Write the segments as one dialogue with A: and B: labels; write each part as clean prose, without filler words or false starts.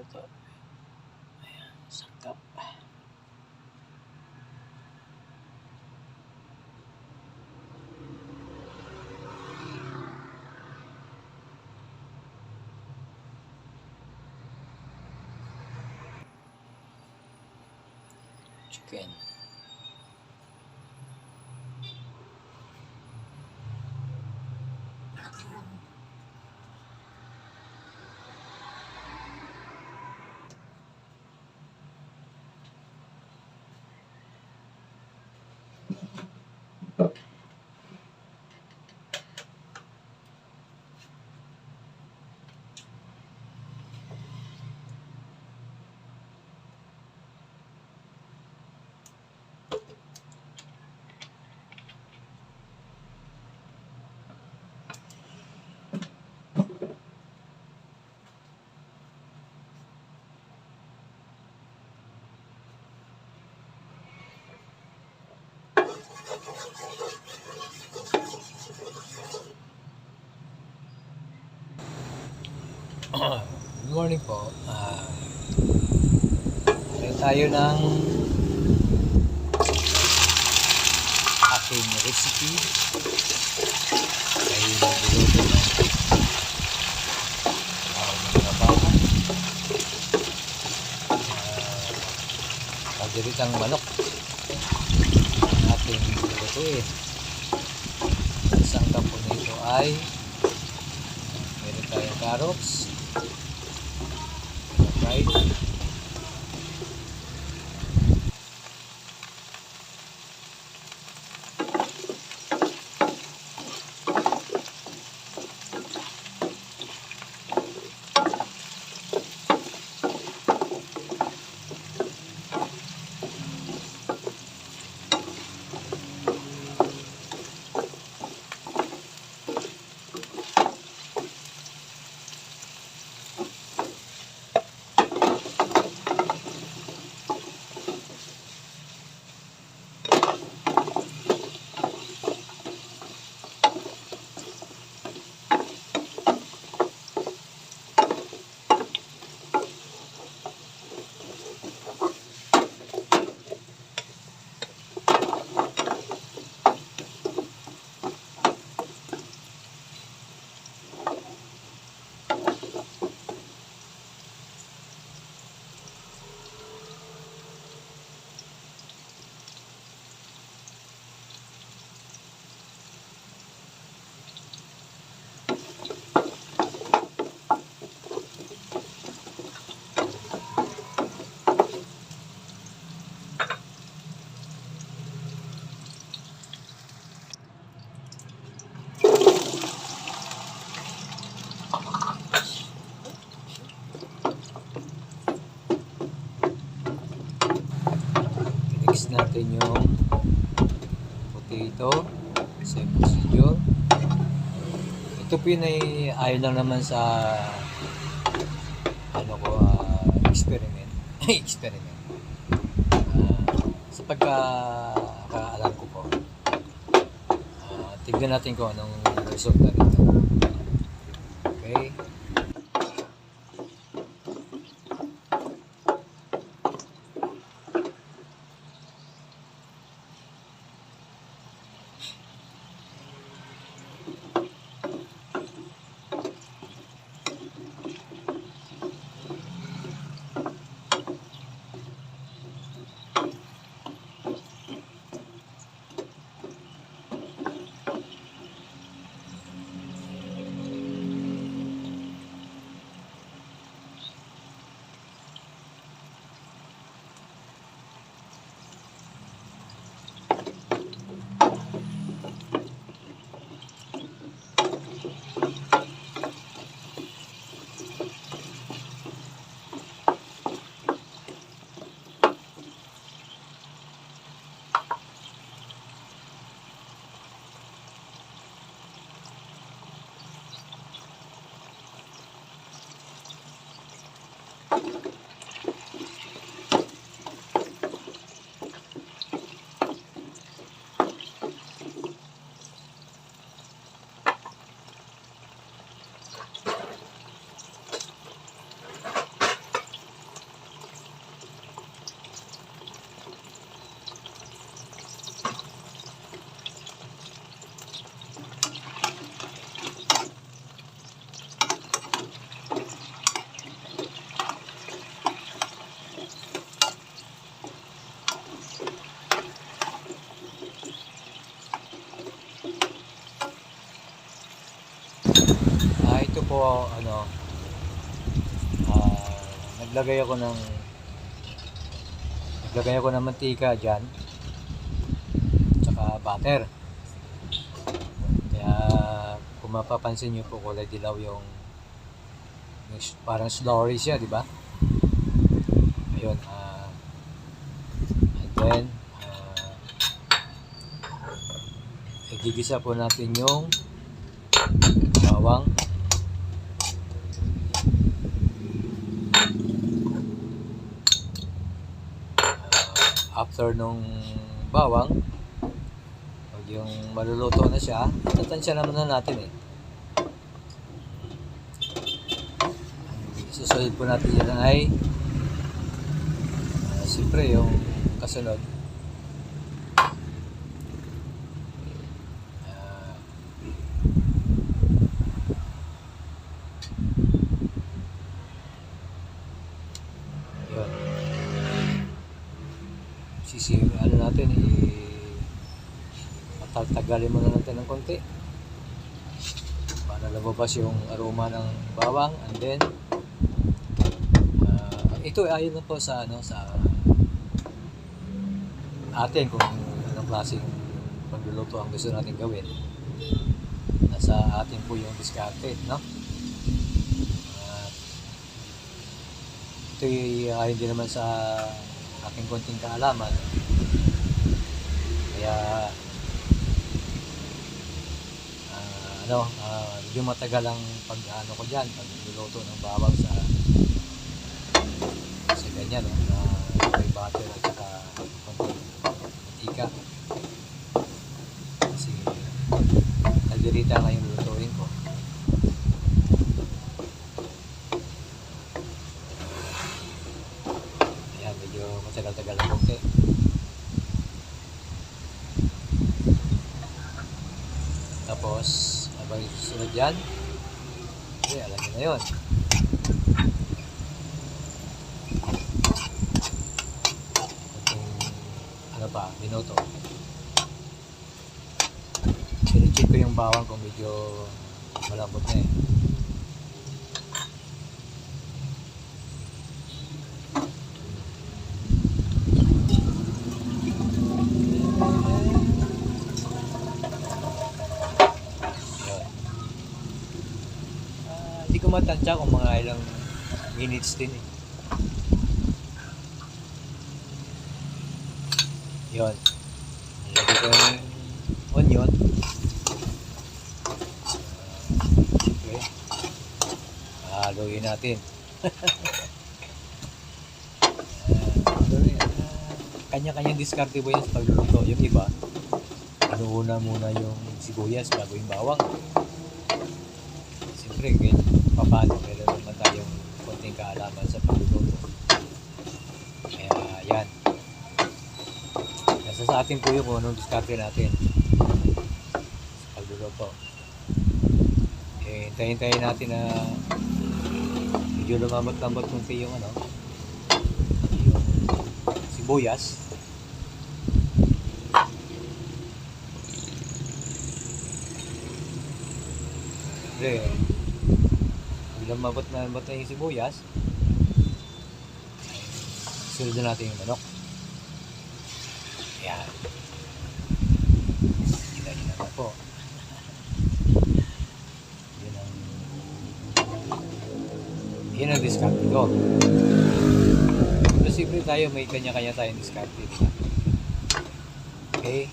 A: ito. Ayan, sangkap. Chicken. Good morning po. Tayo ng aking recipe ay niluluto ng mga baka, pagdiritang manok ang ating lulutuin. Isang kampo nito ay meron tayong carrots, fried, mix natin yung potato, same procedure. Ito po yun ay ayaw lang naman sa experiment experiment sa pagkakaalam ko po. Tignan natin kung anong resulta nito. Okay. po ano, ah, naglagay ako ng mantika diyan, tsaka butter. Kaya kung mapapansin niyo po, kulay dilaw yung parang slurry siya, di ba? Ayun, and then igigisa po natin yung bawang. After nung bawang, pag yung maluluto na siya, tatansya naman na natin eh. Susunod po natin yan ay siyempre yung kasunod, yun, ano natin, matatagalin muna natin ng konti para lumabas yung aroma ng bawang. And then ito ay ayon na po sa sa atin kung anong klaseng pagluluto ang gusto natin gawin. Nasa atin po yung diskarte, no? Ito ay ayon din naman sa aking konting kaalaman. Kaya medyo matagal ang ko diyan, pagluluto ng bawang sa ganyan, may butter at saka konting mantika, kasi nagdirita nga yung lutuin ko. Ayan, medyo matagal-tagal ang konti. Tapos abang susunod yan, okay, alam nyo na yun. Minuto. Sinicheck ko yung bawang kung medyo malambot na eh. Hindi ko matansya kung mga ilang minutes din eh. Yun, nilagay ko yung onion. Okay, haluin natin. Kanya-kanyang diskarte po yan sa pagluluto. Yung iba, inuuna muna yung sibuyas bago yung bawang. Siyempre, paano, meron naman tayong konting kaalaman sa pagluluto. Kaya yan, sa atin po yung kung anong diskarte natin sa pagluluto. Hintayin natin na medyo lumamot-lamot kunti yung yung sibuyas. Siyempre, lumamot na yung sibuyas, sunod na natin yung manok. Yan. Kita nyo naman po. Yan ang diskarte ko. Posible tayo, may kanya-kanya tayong diskarte. Okay.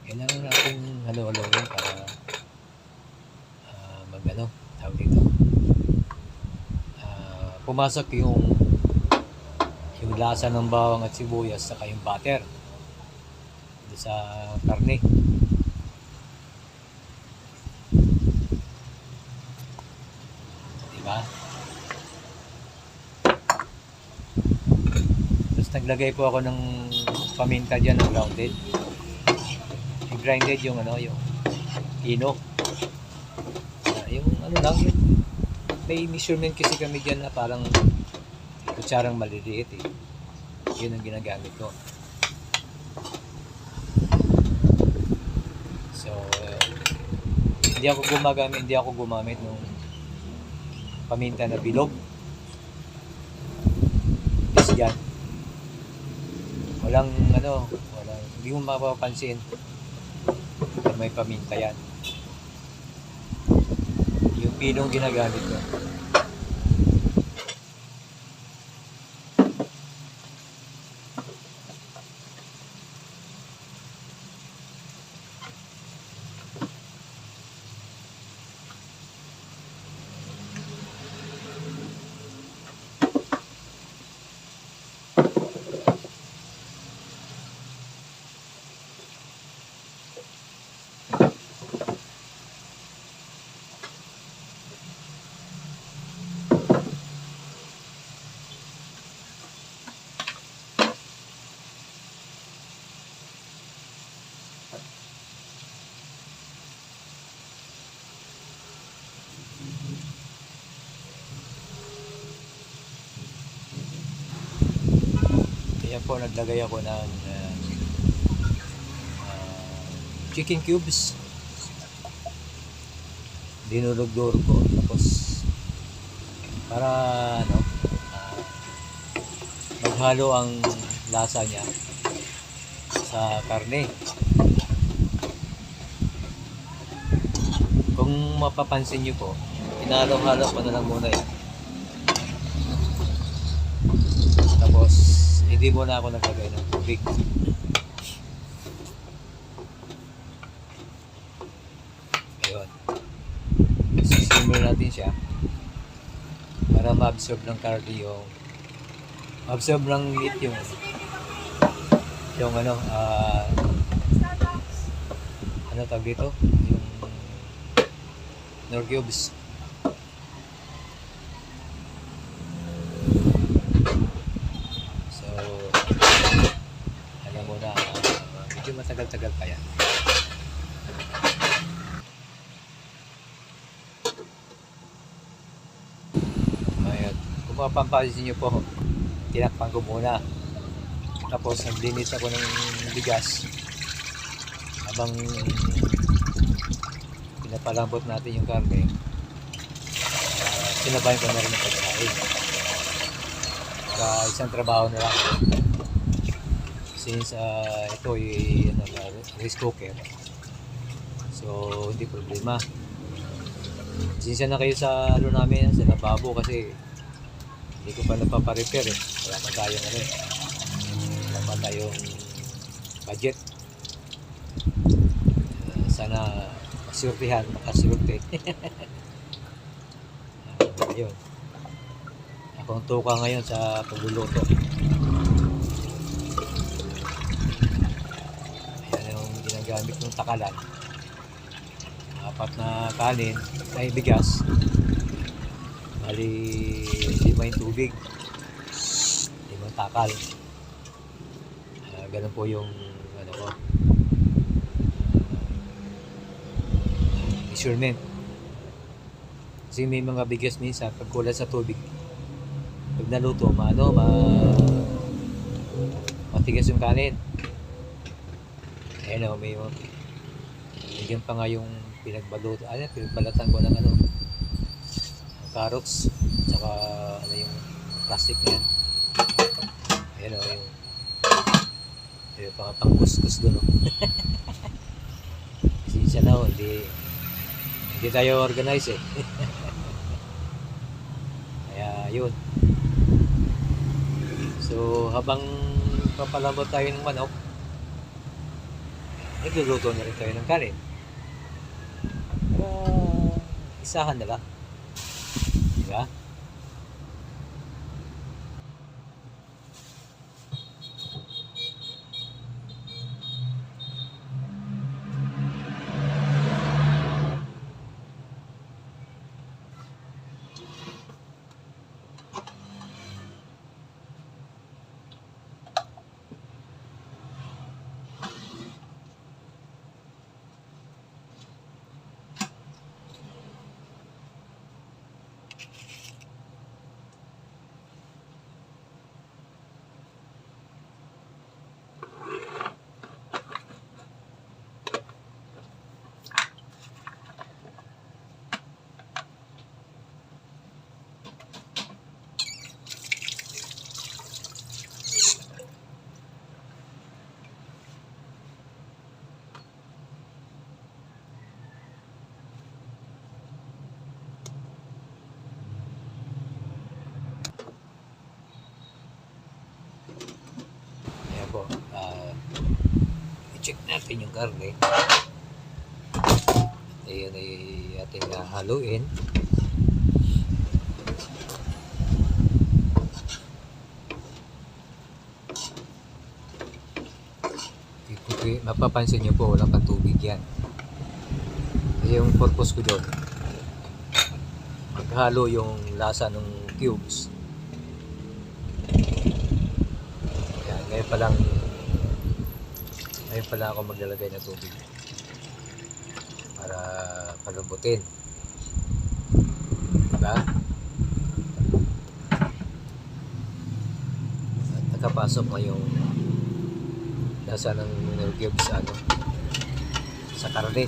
A: Kailangan natin halo-haloin para tawag dito, pumasok yung lasa ng bawang at sibuyas saka yung butter sa karne. Diba? Tapos naglagay po ako ng paminta dyan, ng grounded. grinded yung ano, yung ino. Yung ano lang, yung, may measurement kasi kami dyan na parang kutsarang maliliit eh. Yun ang ginagamit ko. So, hindi ako gumamit ng paminta na bilog. Kasi yan, walang ano, hindi mo mapapansin na may paminta yan. Yung pinong ginagamit ko. Kaya po naglagay ako ng chicken cubes. Dinurog-durog ko. Tapos para ano, maghalo ang lasa niya sa karne. Kung mapapansin nyo po, inalo-halo ko na lang muna yan. Tapos hindi muna ako naglagay ng tubig. Ayun. Sisimmer natin siya para ma-absorb ng karne yung absorb ng meat yung ano ano tawag dito, yung nor cubes. So alam mo na medyo matagal-tagal pa yan. Ayun, kung mapapansin nyo po, tinakpan ko muna. Tapos naglinis ako ng bigas habang pinapalambot natin yung karne. Sinabayan ko na rin ang pagkain para isang trabaho na lang, since ito ay rice cooker, so hindi problema. Sinsa na kayo sa ano namin, sa lababo, kasi hindi ko pa napaparepair eh. Wala pa tayong ano eh, wala pa tayong budget. Sana makasurte. Ayun, akong tuka ngayon sa pagluluto. Ayan yung ginagamit ng takalan. 4 na kanin ay bigas, bali 5 yung tubig, 5 takal. Ganun po yung ano ko, measurement. Kasi may mga bigas minsan pag kulang sa tubig, pag naluto matigas yung kanin. Ayan o, may bigyan pa nga yung pinagbalatan ko ng ano, carrots, tsaka ano yung plastic na yan. Ayan o, yung pang kuskus doon o. Kasi siya na o, hindi tayo organize eh. Kaya yun. So habang papalambot tayo ng manok, nagluluto na rin tayo ng kanin. Isahan na lang, diba? check natin yung karne. Ayun ay ating haluin. Mapapansin nyo po, wala pang tubig yan. Yung purpose ko doon, maghalo yung lasa ng cubes. Yan, ngayon pa lang ako maglalagay ng tubig para palambutin, diba? At nakapasok na yung lasa ng cubes sa karne.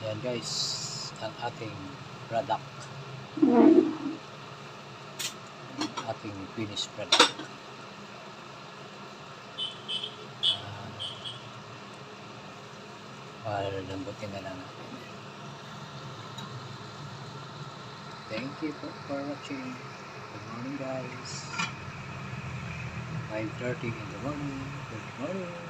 A: Ayan guys, ang ating product, ating finished product. Palambutin na lang natin. Thank you for watching. Good morning guys. 5:30 in the morning. Good morning.